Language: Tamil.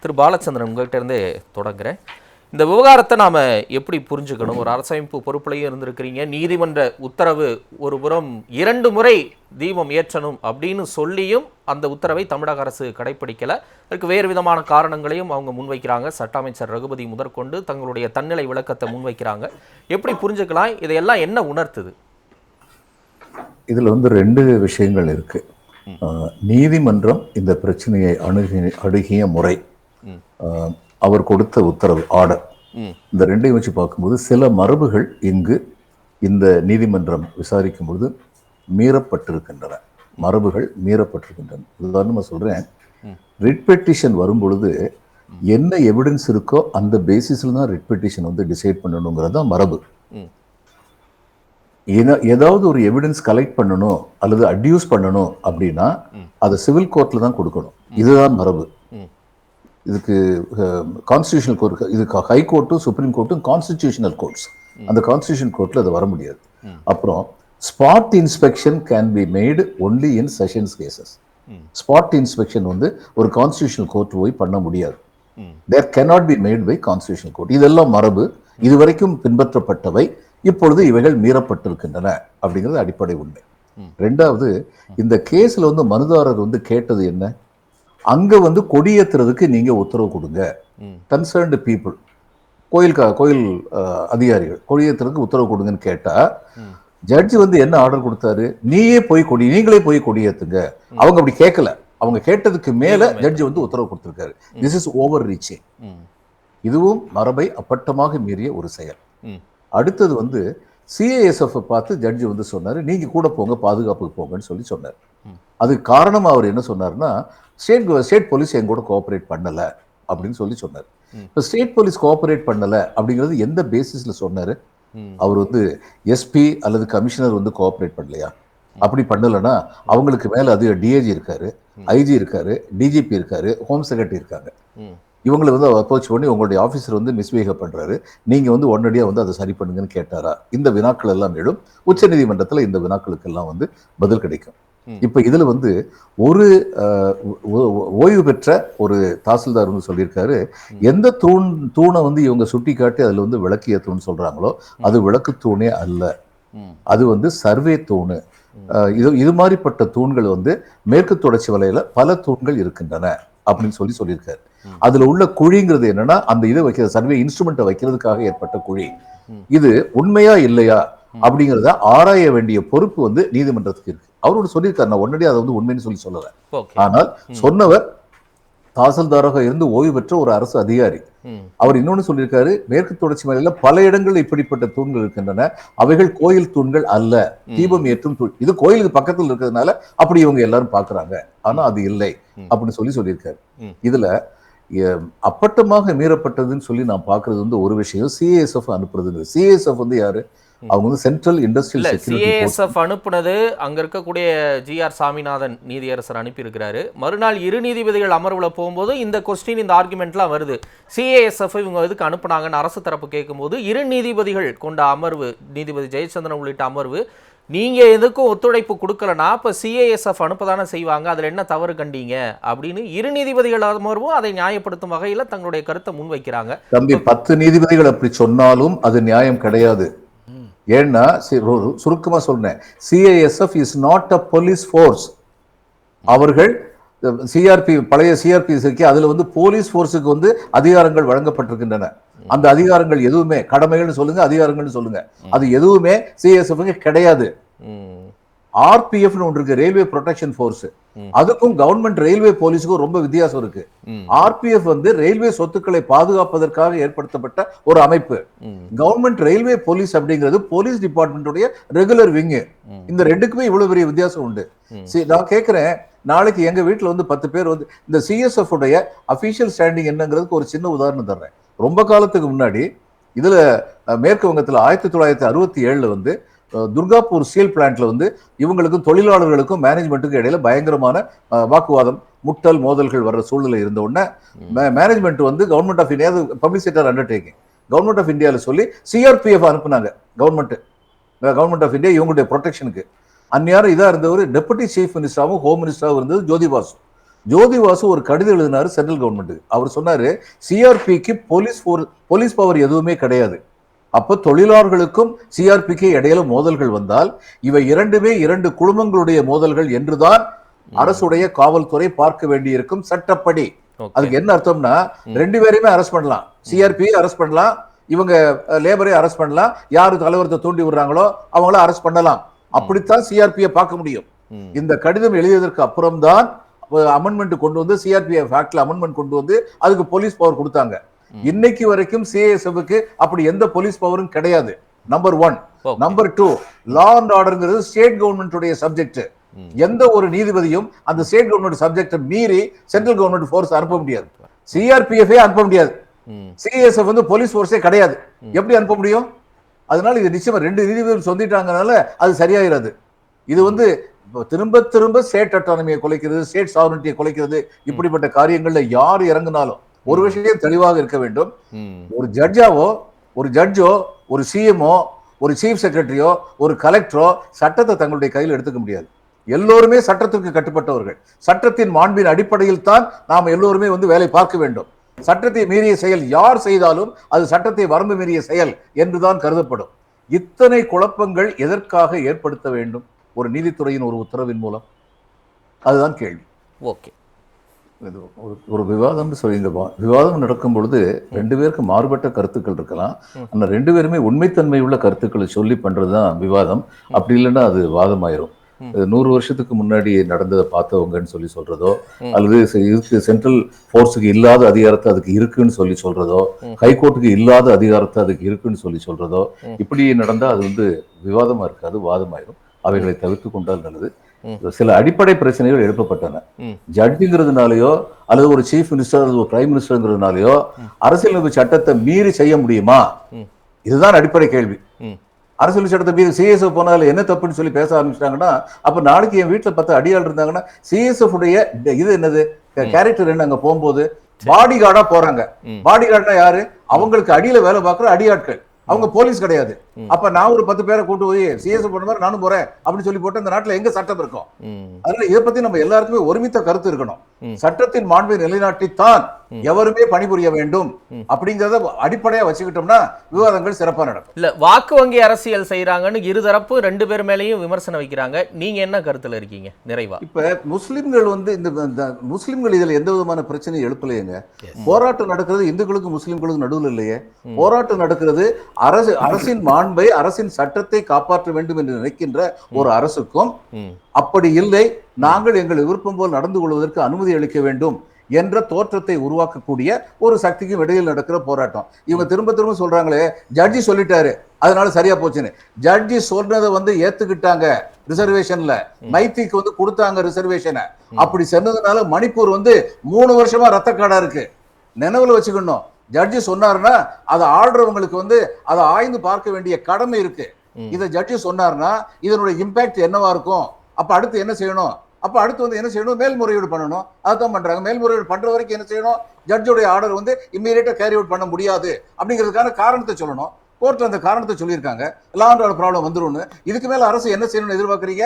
திரு பாலச்சந்திரன், உங்கள்கிட்ட இருந்தே தொடங்குறேன். இந்த விவகாரத்தை நாம் எப்படி புரிஞ்சுக்கணும்? ஒரு அரசமைப்பு பொறுப்புலையும் இருந்திருக்கிறீங்க. நீதிமன்ற உத்தரவு ஒரு புறம் 2 முறை தீபம் ஏற்றணும் அப்படின்னு சொல்லியும் அந்த உத்தரவை தமிழக அரசு கடைப்பிடிக்கலை. அதுக்கு வேறு விதமான காரணங்களையும் அவங்க முன்வைக்கிறாங்க. சட்ட அமைச்சர் ரகுபதி முதற்கொண்டு தங்களுடைய தன்னிலை விளக்கத்தை முன்வைக்கிறாங்க. எப்படி புரிஞ்சுக்கலாம்? இதையெல்லாம் என்ன உணர்த்துது? இதில் 2 விஷயங்கள் இருக்கு. நீதிமன்றம் இந்த பிரச்சனையை அணுகிய முறை, அவர் கொடுத்த உத்தரவு, ஆர்டர், இந்த 2ஐயும் வச்சு பார்க்கும்போது சில மரபுகள் இங்கு இந்த நீதிமன்றம் விசாரிக்கும் போது மீறப்பட்டிருக்கின்றன. மரபுகள் மீறப்பட்டிருக்கின்றன. உதாரணமாக சொல்றேன், ரிட் பெட்டிஷன் வரும்பொழுது என்ன எவிடன்ஸ் இருக்கோ அந்த பேசிஸ்ல தான் ரிட் பெட்டிஷன் டிசைட் பண்ணணுங்கிறது தான் மரபு. ஏதாவது ஒரு எவிடன்ஸ் கலெக்ட் பண்ணணும் அல்லது அட்யூஸ் பண்ணணும் அப்படின்னா அதை சிவில் கோர்ட்ல தான் கொடுக்கணும். இதுதான் மரபு. இதுக்கு கான்ஸ்டிடியூஷனல் கோர்ட், இதுக்கு ஹை கோர்ட்டும் சுப்ரீம் கோர்ட்டும் கான்ஸ்டிடியூஷனல் கோர்ட்ஸ். அந்த கான்ஸ்டிடியூஷனல் கோர்ட்ல அது வர முடியாது. அப்புறம் spot inspection can be made only in sessions cases. Spot inspection ஒரு கான்ஸ்டிடியூஷனல் கோர்ட் போய் பண்ண முடியாது. There cannot be made by constitutional court. இதெல்லாம் மரபு, இதுவரைக்கும் பின்பற்றப்பட்டவை. இப்பொழுது இவைகள் மீறப்பட்டிருக்கின்றன அப்படிங்கிறது அடிப்படை உண்மை. 2வது, இந்த கேஸ்ல மனுதாரர் கேட்டது என்ன? அங்க கொடியேற்றுறதுக்கு நீங்க உத்தரவு கொடுங்க. கன்சர்ன்டு பீப்புள், கோயில் அதிகாரிகள் கொடியேற்றுறதுக்கு உத்தரவு கொடுங்கன்னு கேட்டா ஜட்ஜி என்ன ஆர்டர் கொடுத்தாரு? நீங்களே போய் கொடியேற்றுங்க. அவங்க அப்படி கேட்கல. அவங்க கேட்டதுக்கு மேல ஜட்ஜி உத்தரவு கொடுத்திருக்காரு. This is over reaching. இதுவும் மரபை அப்பட்டமாக மீறிய ஒரு செயல். அடுத்தது சிஏஎஸ்எஃப் பார்த்து ஜட்ஜி சொன்னாரு, நீங்க கூட போங்க, பாதுகாப்புக்கு போங்கன்னு சொன்னார். அதுக்கு காரணமா அவர் என்ன சொன்னார்னா, ஸ்டேட் போலீஸ் என் கூட கோஆபரேட் பண்ணல அப்படின்னு சொன்னார். இப்போ ஸ்டேட் போலீஸ் கோஆபரேட் பண்ணல அப்படிங்கிறது எந்த பேசிஸ்ல சொன்னாரு? அவர் எஸ்பி அல்லது கமிஷனர் கோஆபரேட் பண்ணலையா? அப்படி பண்ணலன்னா அவங்களுக்கு மேல அது டிஐஜி இருக்காரு, ஐஜி இருக்காரு, டிஜிபி இருக்காரு, ஹோம் செக்ரட்டரி இருக்காங்க. இவங்களை அப்ரோச் பண்ணி உங்களுடைய ஆஃபீஸர் மிஸ்பிஹேவ் பண்றாரு, நீங்க உடனடியா அதை சரி பண்ணுங்கன்னு கேட்டாரா? இந்த வினாக்கள் எல்லாம் எழும். உச்ச நீதிமன்றத்தில் இந்த வினாக்களுக்கு எல்லாம் பதில் கிடைக்கும். இப்ப இதுல ஒரு ஓய்வு பெற்ற ஒரு தாசில்தார் சொல்லியிருக்காரு, எந்த தூணை இவங்க சுட்டி காட்டி அதுல விளக்கு ஏத்தணும்னு சொல்றாங்களோ அது விளக்கு தூணே அல்ல, அது சர்வே தூணு. இது மாதிரிப்பட்ட தூண்கள் மேற்கு தொடர்ச்சி வலையில பல தூண்கள் இருக்கின்றன அப்படின்னு சொல்லியிருக்காரு. அதுல உள்ள குழிங்கிறது என்னன்னா, அந்த இதை வைக்கிற சர்வே இன்ஸ்ட்ருமெண்ட்டை வைக்கிறதுக்காக ஏற்பட்ட குழி. இது உண்மையா இல்லையா அப்படிங்கிறத ஆராய வேண்டிய பொறுப்பு நீதிமன்றத்துக்கு இருக்கு. அவரோட சொல்லியிருக்காரு, நான் உடனடியே அதை உண்மைன்னு சொல்லல. ஆனால் சொன்னவர் தாசில்தாராக இருந்து ஓய்வு பெற்ற ஒரு அரசு அதிகாரி. அவர் இன்னொன்னு சொல்லியிருக்காரு, மேற்கு தொடர்ச்சி மலையில பல இடங்கள் இப்படிப்பட்ட தூண்கள் இருக்கின்றன, அவைகள் கோயில் தூண்கள் அல்ல, தீபம் ஏற்றும் தூண். இது கோயிலுக்கு பக்கத்தில் இருக்கிறதுனால அப்படி இவங்க எல்லாரும் பாக்குறாங்க, ஆனா அது இல்லை அப்படின்னு சொல்லியிருக்காரு. இதுல அப்பட்டமாக மீறப்பட்டதுன்னு சொல்லி நான் பாக்குறது ஒரு விஷயம், சிஏஎஸ்எஃப் அனுப்புறது. சிஏஎஸ்எஃப் யாரு? அவங்க சென்ட்ரல் இண்டஸ்ட்ரியல் செக்யூரிட்டி. சிஏஎஸ்எஃப் அனுப்புனது அங்க இருக்கக்கூடிய ஜிஆர் சாமிநாதன் நீதியரசர் அனுப்பியிருக்கிறாரு. மறுநாள் 2 நீதிபதிகள் அமர்வுல போகும்போது இந்த கொஸ்டின், இந்த ஆர்குமெண்ட்லாம் வருது. சிஏஎஸ்எஃப் இவங்க எதுக்கு அனுப்புனாங்கன்னு அரசு தரப்பு கேட்கும்போது 2 நீதிபதிகள் கொண்ட அமர்வு, நீதிபதி ஜெயச்சந்திரன் உள்ளிட்ட அமர்வு, நீங்க எதுக்கும் ஒத்துழைப்பு கொடுக்கலனா இப்ப சிஏஎஸ்எஃப் அனுப்பதானே செய்வாங்க, அதுல என்ன தவறு கண்டீங்க அப்படின்னு 2 நீதிபதிகள் அமர்வும் அதை நியாயப்படுத்தும் வகையில தங்களுடைய கருத்தை முன்வைக்கிறாங்க. தம்பி, 10 நீதிபதிகள் அப்படி சொன்னாலும் அது நியாயம் கிடையாது. ஏன்னா சுருக்கமா சொல்றேன், CISF is not a police force. அவர்கள் சிஆர்பி, பழைய சிஆர்பி இருக்கு, அதுல போலீஸ் ஃபோர்ஸுக்கு அதிகாரங்கள் வழங்கப்பட்டிருக்கின்றன. அந்த அதிகாரங்கள் எதுவுமே, கடமைகள்னு சொல்லுங்க, அதிகாரங்கள்னு சொல்லுங்க, அது எதுவுமே சிஐஎஸ்எஃப் கிடையாது. ஆர்பிஎஃப் ஒன்று இருக்கு, ரயில்வே ப்ரொடெக்ஷன் ஃபோர்ஸ். அதுக்கும் கவர்மெண்ட் ரயில்வே போலீஸுக்கும் ரொம்ப வித்தியாசம் இருக்கு. ஆர்பிஎஃப் ரயில்வே சொத்துக்களை பாதுகாப்பதற்காக ஏற்படுத்தப்பட்ட ஒரு அமைப்பு. கவர்மெண்ட் ரயில்வே போலீஸ் அப்படிங்கிறது போலீஸ் டிபார்ட்மெண்ட் ரெகுலர் விங். இந்த 2க்குமே இவ்வளவு பெரிய வித்தியாசம் உண்டு. நான் கேட்கிறேன், நாளைக்கு எங்க வீட்டுல 10 பேர் இந்த சிஎஸ்எஃப் உடைய அபிஷியல் ஸ்டாண்டிங் என்னங்கிறதுக்கு ஒரு சின்ன உதாரணம் தர்றேன். ரொம்ப காலத்துக்கு முன்னாடி இதுல மேற்கு வங்கத்துல 1967 துர்காப்பூர் ஸ்டீல் பிளான்ட்ல இவங்களுக்கும் தொழிலாளர்களுக்கும் மேனேஜ்மெண்ட்டுக்கும் இடையில பயங்கரமான வாக்குவாதம், முட்டல், மோதல்கள் வர்ற சூழ்நிலை இருந்த உடனே management government of India, public sector undertaking, government of இந்தியால சொல்லி சிஆர்பிஎஃப் அனுப்புனாங்க. கவர்மெண்ட் ஆஃப் இந்தியா இவங்களுடைய ப்ரொடெக்ஷனுக்கு. அந்நேரம் இதா இருந்தவர் டெபுட்டி சீஃப் மினிஸ்டராகவும் ஹோம் மினிஸ்டராகவும் இருந்தது ஜோதி பாசு. ஜோதி வாசு ஒரு கடிதம் எழுதினாரு சென்ட்ரல் கவர்மெண்ட். அவர் சொன்னாரு சிஆர்பிக்கு போலீஸ் பவர் எதுவுமே கிடையாது. அப்ப தொழிலாளர்களுக்கும் சிஆர்பிக்கு இடையில மோதல்கள் வந்தால் இவை இரண்டுமே இரண்டு குழுமங்களுடைய மோதல்கள் என்றுதான் அரசுடைய காவல்துறை பார்க்க வேண்டியிருக்கும் சட்டப்படி. அதுக்கு என்ன அர்த்தம்னா ரெண்டு பேரையுமே அரெஸ்ட் பண்ணலாம், சிஆர்பி அரெஸ்ட் பண்ணலாம், இவங்க லேபரை அரெஸ்ட் பண்ணலாம், யாரு கலவரத்தை தூண்டி விடுறாங்களோ அவங்கள அரெஸ்ட் பண்ணலாம். அப்படித்தான் சிஆர்பியை பார்க்க முடியும். இந்த கடிதம் எழுதியதற்கு அப்புறம் தான் அமெண்ட்மெண்ட் கொண்டு வந்து சிஆர்பிஎஃப் ஆக்ட்ல அமெண்ட்மெண்ட் கொண்டு வந்து அதுக்கு போலீஸ் பவர் கொடுத்தாங்க. இன்னைக்கு வரைக்கும் சிஏஎஸ்எஃப்க்கு அப்படி எந்த போலீஸ் பவரும் கிடையாது. நம்பர் 1. நம்பர் 2, லா அண்ட் ஆர்டர்ங்கிறது ஸ்டேட் கவர்மெண்ட் சப்ஜெக்ட். எந்த ஒரு நீதிபதியும் அந்த ஸ்டேட் கவர்மெண்ட் சப்ஜெக்ட் மீறி சென்ட்ரல் கவர்மெண்ட் போர்ஸ் அனுப்ப முடியாது. சிஆர்பிஎஃப் அனுப்ப முடியாது. சிஏஎஸ்எஃப் வந்து போலீஸ் போர்ஸே கிடையாது. எப்படி அனுப்ப முடியும்? அதனால இது நிச்சயமா ரெண்டு நீதிபதிகள் சொல்லிட்டாங்கனால அது சரியாயிராது. இது வந்து திரும்ப திரும்ப ஸ்டேட் அட்டானமியை குலைக்கிறது, ஸ்டேட் சாவரனிட்டியை குலைக்கிறது. இப்படிப்பட்ட காரியங்கள்ல யார் இறங்கினாலும் ஒரு விஷயம் தெளிவாக இருக்க வேண்டும். ஒரு ஜட்ஜோ ஒரு சிஎம்ஓ ஒரு சீஃப் செக்ரட்டரியோ ஒரு கலெக்டரோ சட்டத்தை தங்களுடைய கையில் எடுத்துக்க முடியாது. எல்லோருமே சட்டத்திற்கு கட்டுப்பட்டவர்கள். சட்டத்தின் மாண்பின் அடிப்படையில் தான் நாம் எல்லோருமே வந்து வேலை பார்க்க வேண்டும். சட்டத்தை மீறிய செயல் யார் செய்தாலும் அது சட்டத்தை வரம்பு மீறிய செயல் என்றுதான் கருதப்படும். இத்தனை குழப்பங்கள் எதற்காக ஏற்படுத்த வேண்டும் ஒரு நீதித்துறையின் ஒரு உத்தரவின் மூலம்? அதுதான் கேள்வி. ஓகே, ஒரு விவாதம் சொல்லிங்க. விவாதம் நடக்கும் பொழுது ரெண்டு பேருக்கு மாறுபட்ட கருத்துக்கள் இருக்கலாம். ஆனா ரெண்டு பேருமே உண்மைத்தன்மை உள்ள கருத்துக்களை சொல்லி பண்றதுதான் விவாதம். அப்படி இல்லைன்னா அது வாதமாயிரும். 100 வருஷத்துக்கு முன்னாடி நடந்ததை பார்த்தவங்கன்னு சொல்லி சொல்றதோ, அல்லது சென்ட்ரல் போர்ஸுக்கு இல்லாத அதிகாரத்தை அதுக்கு இருக்குன்னு சொல்லி சொல்றதோ, ஹைகோர்ட்டுக்கு இல்லாத அதிகாரத்தை அதுக்கு இருக்குன்னு சொல்லி சொல்றதோ, இப்படி நடந்தா அது வந்து விவாதமா இருக்காது, வாதமாயிரும். அவைகளை தவிர்த்து கொண்டால் நல்லது. சில அடிப்படை பிரச்சனைகள் எழுப்பப்பட்டன. ஜட்ஜுங்கிறதுனாலயோ அல்லது ஒரு சீஃப் மினிஸ்டர் அல்லது ஒரு பிரைம் மினிஸ்டர்ங்கிறதுனாலயோ அரசியலமைப்பு சட்டத்தை மீறி செய்ய முடியுமா? இதுதான் அடிப்படை கேள்வி. அரசியல் சட்டத்தை மீறி சிஎஸ்எஃப் போனால என்ன தப்புன்னு சொல்லி பேச ஆரம்பிச்சிட்டாங்கன்னா, அப்ப நாளைக்கு என் வீட்டுல 10 அடியாள் இருந்தாங்கன்னா சிஎஸ்எஃப் உடைய இது என்னது கேரக்டர் என்ன? அங்க போகும்போது பாடி கார்டா போறாங்க. பாடி கார்டுனா யாரு? அவங்களுக்கு அடியில வேலை பார்க்குற அடியாட்கள். அவங்க போலீஸ் கிடையாது. அப்ப நான் ஒரு 10 பேரை கூட்டு போய் சிஎஸ் பண்ண மாதிரி நானும் போறேன் அப்படின்னு சொல்லி போட்டு இந்த நாட்டுல எங்க சட்டம் இருக்கும்? அதனால இதை பத்தி நம்ம எல்லாருக்குமே ஒருமித்த கருத்து இருக்கணும். சட்டத்தின் மாண்பை நிலைநாட்டித்தான் எவருமே பணிபுரிய வேண்டும் அப்படிங்கறத அடிப்படையா வச்சுக்கிட்டோம்னா விவாதங்கள் சிறப்பா நடக்கும். இல்ல வாக்கு வங்கி அரசியல் செய்யறாங்கன்னு இருதரப்பு ரெண்டு பேர் மேலேயும் விமர்சனம் வைக்கிறாங்க. நீங்க என்ன கருத்துல இருக்கீங்க நிறைவா? இப்ப முஸ்லிம்கள் வந்து இந்த முஸ்லிம்கள் இதுல எந்த விதமான பிரச்சனையும் எழுப்பலையேங்க. போராட்டம் நடக்கிறது இந்துக்களுக்கும் முஸ்லிம்களுக்கும் நடுவில் இல்லையே. போராட்டம் நடக்கிறது அரசின் மாண்பை, அரசின் சட்டத்தை காப்பாற்ற வேண்டும் என்று நினைக்கின்ற ஒரு அரசுக்கும், அப்படி இல்லை நாங்கள் எங்கள் விருப்பம் போல் நடந்து கொள்வதற்கு அனுமதி அளிக்க வேண்டும் என்ற தோற்றத்தை உருவாக்கக்கூடிய ஒரு சக்திக்கும் இடையில் நடக்கிற போராட்டம். இவங்க திரும்ப திரும்ப சொல்றாங்களே ஜட்ஜி சொல்லிட்டாரு அதனால சரியா போச்சுன்னு. ஜட்ஜி சொல்றதை வந்து ஏத்துக்கிட்டாங்க ரிசர்வேஷன்ல, மைத்திக்கு வந்து கொடுத்தாங்க ரிசர்வேஷனை. அப்படி சொன்னதுனால மணிப்பூர் வந்து 3 வருஷமா ரத்த காடா இருக்கு. நினைவுல வச்சுக்கணும். ஜட்ஜி சொன்னாருன்னா அதை ஆள்றவங்களுக்கு வந்து அதை ஆய்ந்து பார்க்க வேண்டிய கடமை இருக்கு. இதை ஜட்ஜி சொன்னாருன்னா இதனுடைய இம்பாக்ட் என்னவா இருக்கும்? அப்ப அடுத்து என்ன செய்யணும்? அப்ப அடுத்து வந்து என்ன செய்யணும்? மேல்முறையீடு பண்ணணும். அதான் பண்றாங்க. மேல்முறையீடு பண்ற வரைக்கும் என்ன செய்யணும்? ஜட்ஜோடைய ஆர்டர் வந்து இம்மீடியட்டா கேரி அவுட் பண்ண முடியாது அப்படிங்கிறதுக்கான காரணத்தை சொல்லணும். கோர்ட்ல அந்த காரணத்தை சொல்லியிருக்காங்க. லா அண்ட் ஆர்டர் ப்ராப்ளம் வந்துரும்னு. இதுக்கு மேல அரசு என்ன செய்யணும்னு எதிர்பார்க்கறீங்க?